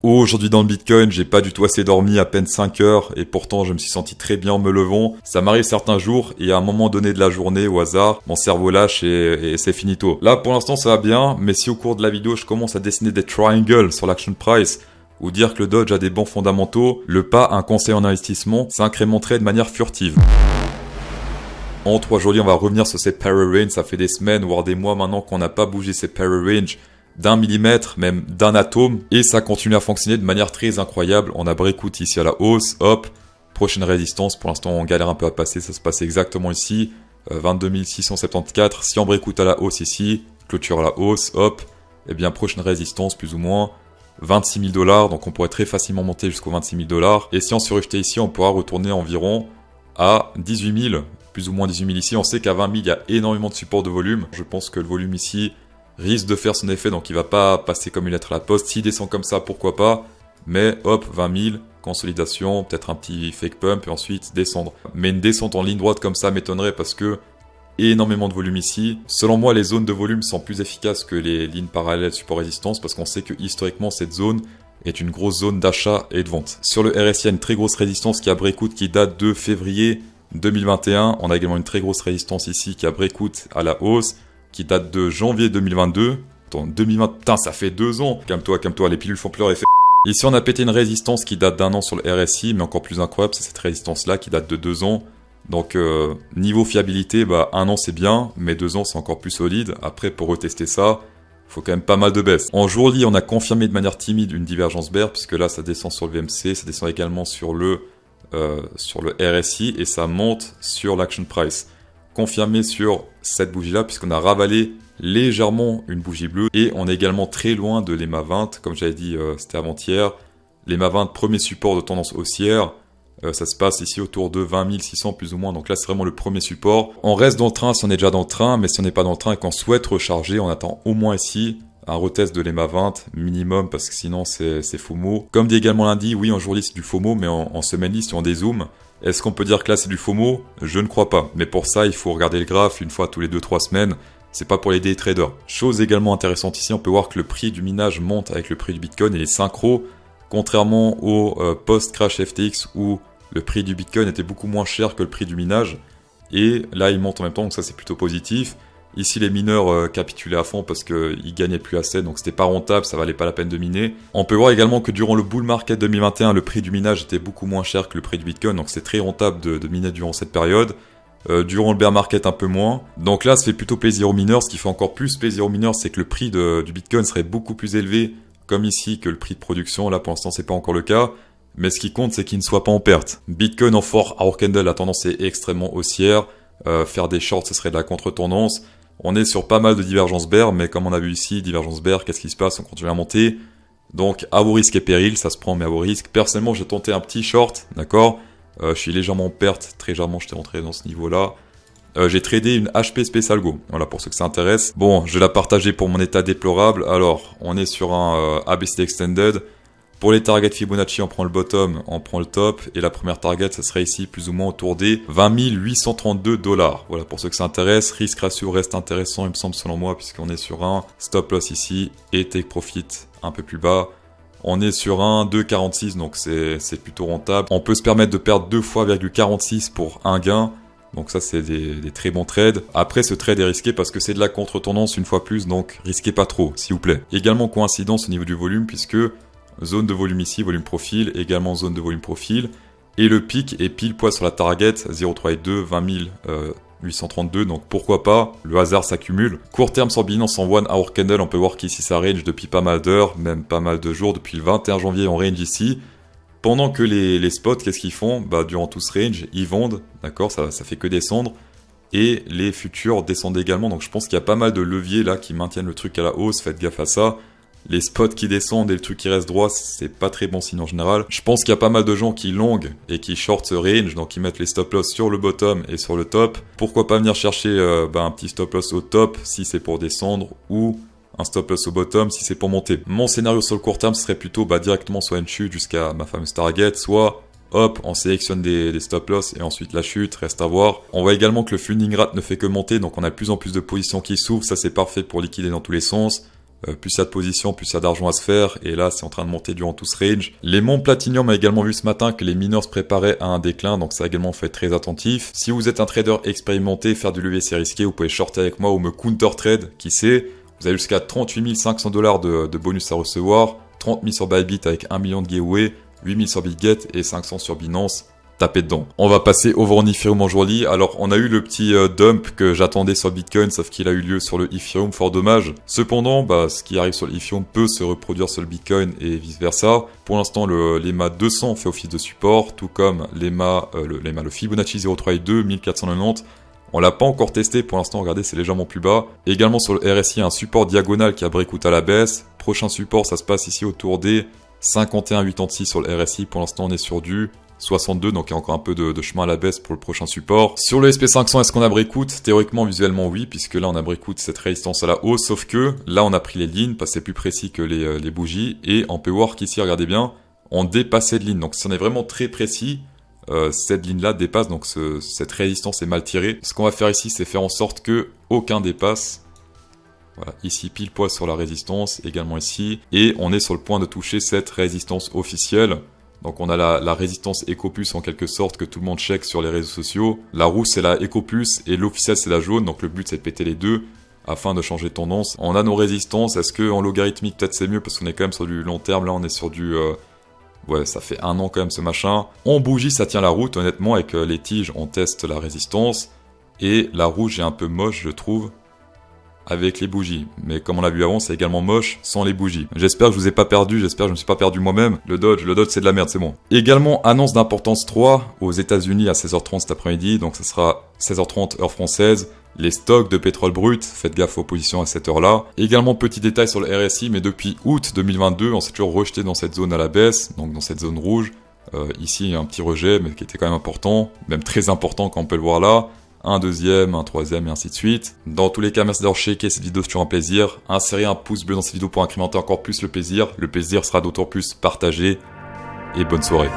Aujourd'hui dans le Bitcoin, j'ai pas du tout assez dormi, à peine 5 heures, et pourtant je me suis senti très bien en me levant. Ça m'arrive certains jours, et à un moment donné de la journée, au hasard, mon cerveau lâche et c'est finito. Là pour l'instant ça va bien, mais si au cours de la vidéo je commence à dessiner des triangles sur l'action price, ou dire que le Doge a des bons fondamentaux, le pas un conseil en investissement s'incrémenterait de manière furtive. Aujourd'hui on va revenir sur ces parallel range, ça fait des semaines, voire des mois maintenant qu'on n'a pas bougé ces parallel range d'un millimètre, même d'un atome, et ça continue à fonctionner de manière très incroyable. On a breakout ici à la hausse, hop, prochaine résistance, pour l'instant on galère un peu à passer, ça se passe exactement ici, 22 674, si on breakout à la hausse ici, clôture à la hausse, hop, et bien prochaine résistance plus ou moins, 26 000 $, donc on pourrait très facilement monter jusqu'aux 26 000 $, et si on se rejetait ici, on pourra retourner environ à 18 000, plus ou moins 18 000 ici, on sait qu'à 20 000 il y a énormément de support de volume, je pense que le volume ici risque de faire son effet, donc il va pas passer comme une lettre à la poste. S'il descend comme ça, pourquoi pas, mais hop, 20 000, consolidation, peut-être un petit fake pump, et ensuite descendre. Mais une descente en ligne droite comme ça m'étonnerait parce que énormément de volume ici. Selon moi, les zones de volume sont plus efficaces que les lignes parallèles support-résistance parce qu'on sait que historiquement, cette zone est une grosse zone d'achat et de vente. Sur le RSI, il y a une très grosse résistance qui a breakout qui date de février 2021. On a également une très grosse résistance ici qui a breakout à la hausse, qui date de janvier 2022. Attends, 2020, putain, ça fait 2 ans. Calme-toi, les pilules font pleurer. Ici, on a pété une résistance qui date d'1 an sur le RSI, mais encore plus incroyable, c'est cette résistance-là qui date de 2 ans. Donc, niveau fiabilité, 1 an c'est bien, mais 2 ans c'est encore plus solide. Après, pour retester ça, faut quand même pas mal de baisse. En jour-lit, on a confirmé de manière timide une divergence bear, puisque là, ça descend sur le VMC, ça descend également sur le RSI, et ça monte sur l'action price. Confirmé sur cette bougie-là, puisqu'on a ravalé légèrement une bougie bleue, et on est également très loin de l'EMA 20, comme j'avais dit, c'était avant-hier. L'EMA 20, premier support de tendance haussière, ça se passe ici autour de 20 600 plus ou moins, donc là c'est vraiment le premier support. On reste dans le train si on est déjà dans le train, mais si on n'est pas dans le train et qu'on souhaite recharger, on attend au moins ici un retest de l'EMA 20 minimum, parce que sinon c'est FOMO. Comme dit également lundi, oui en jour-lit c'est du FOMO, mais en semaine-lit si on dézoome, est-ce qu'on peut dire que là c'est du FOMO? Je ne crois pas. Mais pour ça, il faut regarder le graphe une fois tous les 2-3 semaines. C'est pas pour les day traders. Chose également intéressante ici, on peut voir que le prix du minage monte avec le prix du Bitcoin et les synchro, contrairement au post-crash FTX où le prix du Bitcoin était beaucoup moins cher que le prix du minage. Et là, il monte en même temps, donc ça c'est plutôt positif. Ici, les mineurs capitulaient à fond parce qu'ils gagnaient plus assez, donc c'était pas rentable, ça valait pas la peine de miner. On peut voir également que durant le bull market 2021, le prix du minage était beaucoup moins cher que le prix du Bitcoin, donc c'est très rentable de miner durant cette période. Durant le bear market, un peu moins. Donc là, ça fait plutôt plaisir aux mineurs. Ce qui fait encore plus plaisir aux mineurs, c'est que le prix du Bitcoin serait beaucoup plus élevé, comme ici, que le prix de production. Là, pour l'instant, c'est pas encore le cas. Mais ce qui compte, c'est qu'il ne soit pas en perte. Bitcoin en 4-hour candle, la tendance est extrêmement haussière. Faire des shorts, ce serait de la contre-tendance. On est sur pas mal de divergences bear, mais comme on a vu ici, divergence bear, qu'est-ce qui se passe? On continue à monter. Donc, à vos risques et périls, ça se prend, mais à vos risques. Personnellement, j'ai tenté un petit short, d'accord? Je suis légèrement en perte, très légèrement, j'étais rentré dans ce niveau-là. J'ai tradé une HP Special Go, voilà, pour ceux que ça intéresse. Bon, je vais la partager pour mon état déplorable. Alors, on est sur un ABCD Extended. Pour les targets Fibonacci, on prend le bottom, on prend le top, et la première target, ça serait ici, plus ou moins autour des 20 832 $. Voilà, pour ceux que ça intéresse, risk ratio reste intéressant, il me semble, selon moi, puisqu'on est sur un stop loss ici, et take profit un peu plus bas. On est sur un 2,46, donc c'est plutôt rentable. On peut se permettre de perdre 2 fois 0,46 pour un gain. Donc ça, c'est des très bons trades. Après, ce trade est risqué parce que c'est de la contre-tendance une fois plus, donc risquez pas trop, s'il vous plaît. Également coïncidence au niveau du volume, puisque zone de volume ici, volume profil, également zone de volume profil. Et le pic est pile poil sur la target, 0,382, 20 832, donc pourquoi pas, le hasard s'accumule. Court terme sur Binance en 1 hour candle, on peut voir qu'ici ça range depuis pas mal d'heures, même pas mal de jours, depuis le 21 janvier on range ici. Pendant que les spots, qu'est-ce qu'ils font? Durant tout ce range, ils vendent, d'accord, ça fait que descendre. Et les futurs descendent également, donc je pense qu'il y a pas mal de leviers là qui maintiennent le truc à la hausse, faites gaffe à ça. Les spots qui descendent et le truc qui reste droit, c'est pas très bon signe en général. Je pense qu'il y a pas mal de gens qui long et qui short ce range, donc ils mettent les stop loss sur le bottom et sur le top. Pourquoi pas venir chercher un petit stop loss au top si c'est pour descendre, ou un stop loss au bottom si c'est pour monter. Mon scénario sur le court terme serait plutôt directement soit une chute jusqu'à ma fameuse target, soit hop, on sélectionne des stop loss et ensuite la chute, reste à voir. On voit également que le funding rate ne fait que monter, donc on a de plus en plus de positions qui s'ouvrent, ça c'est parfait pour liquider dans tous les sens. Plus il y a de positions, plus il y a d'argent à se faire, et là c'est en train de monter durant tout ce range. Les mondes Platinum a également vu ce matin que les miners se préparaient à un déclin, donc ça également faut être très attentif. Si vous êtes un trader expérimenté, faire du levier c'est risqué, vous pouvez shorter avec moi ou me counter trade, qui sait. Vous avez jusqu'à 38 500 $ de bonus à recevoir, 30 000 sur Bybit avec 1 million de giveaway, 8 000 sur Bitget et 500 sur Binance. Tapez dedans. On va passer over en Ethereum en journée. Alors, on a eu le petit dump que j'attendais sur Bitcoin, sauf qu'il a eu lieu sur le Ethereum, fort dommage. Cependant, ce qui arrive sur le Ethereum peut se reproduire sur le Bitcoin et vice versa. Pour l'instant, l'EMA 200 fait office de support, tout comme le Fibonacci 0,3 1490. On l'a pas encore testé pour l'instant, regardez, c'est légèrement plus bas. Également sur le RSI, un support diagonal qui a breakout à la baisse. Prochain support, ça se passe ici autour des 51,86 sur le RSI. Pour l'instant, on est sur du 62, donc il y a encore un peu de chemin à la baisse pour le prochain support. Sur le SP500, est-ce qu'on a breakout? Théoriquement, visuellement, oui, puisque là, on a breakout cette résistance à la hausse, sauf que là, on a pris les lignes, parce que c'est plus précis que les bougies, et on peut voir qu'ici, regardez bien, on dépassait de lignes. Donc, si on est vraiment très précis, cette ligne-là dépasse, donc cette résistance est mal tirée. Ce qu'on va faire ici, c'est faire en sorte que aucun dépasse. Voilà, ici, pile poil sur la résistance, également ici, et on est sur le point de toucher cette résistance officielle. Donc on a la résistance EcoPulse en quelque sorte que tout le monde check sur les réseaux sociaux. La rouge c'est la EcoPulse et l'officielle c'est la jaune. Donc le but c'est de péter les deux afin de changer de tendance. On a nos résistances. Est-ce que en logarithmique peut-être c'est mieux parce qu'on est quand même sur du long terme. Là on est sur du... Ouais, ça fait 1 an quand même ce machin. En bougie ça tient la route honnêtement. Avec les tiges on teste la résistance. Et la rouge est un peu moche je trouve. Avec les bougies. Mais comme on l'a vu avant, c'est également moche sans les bougies. J'espère que je vous ai pas perdu, j'espère que je me suis pas perdu moi-même. Le Dodge c'est de la merde, c'est bon. Également, annonce d'importance 3 aux États-Unis à 16h30 cet après-midi, donc ça sera 16h30 heure française. Les stocks de pétrole brut, faites gaffe aux positions à cette heure-là. Également, petit détail sur le RSI, mais depuis août 2022, on s'est toujours rejeté dans cette zone à la baisse, donc dans cette zone rouge. Ici, il y a un petit rejet, mais qui était quand même important, même très important quand on peut le voir là. Un deuxième, un troisième et ainsi de suite. Dans tous les cas, merci d'avoir checké cette vidéo, c'est toujours un plaisir. Insérez un pouce bleu dans cette vidéo pour incrémenter encore plus le plaisir. Le plaisir sera d'autant plus partagé. Et bonne soirée.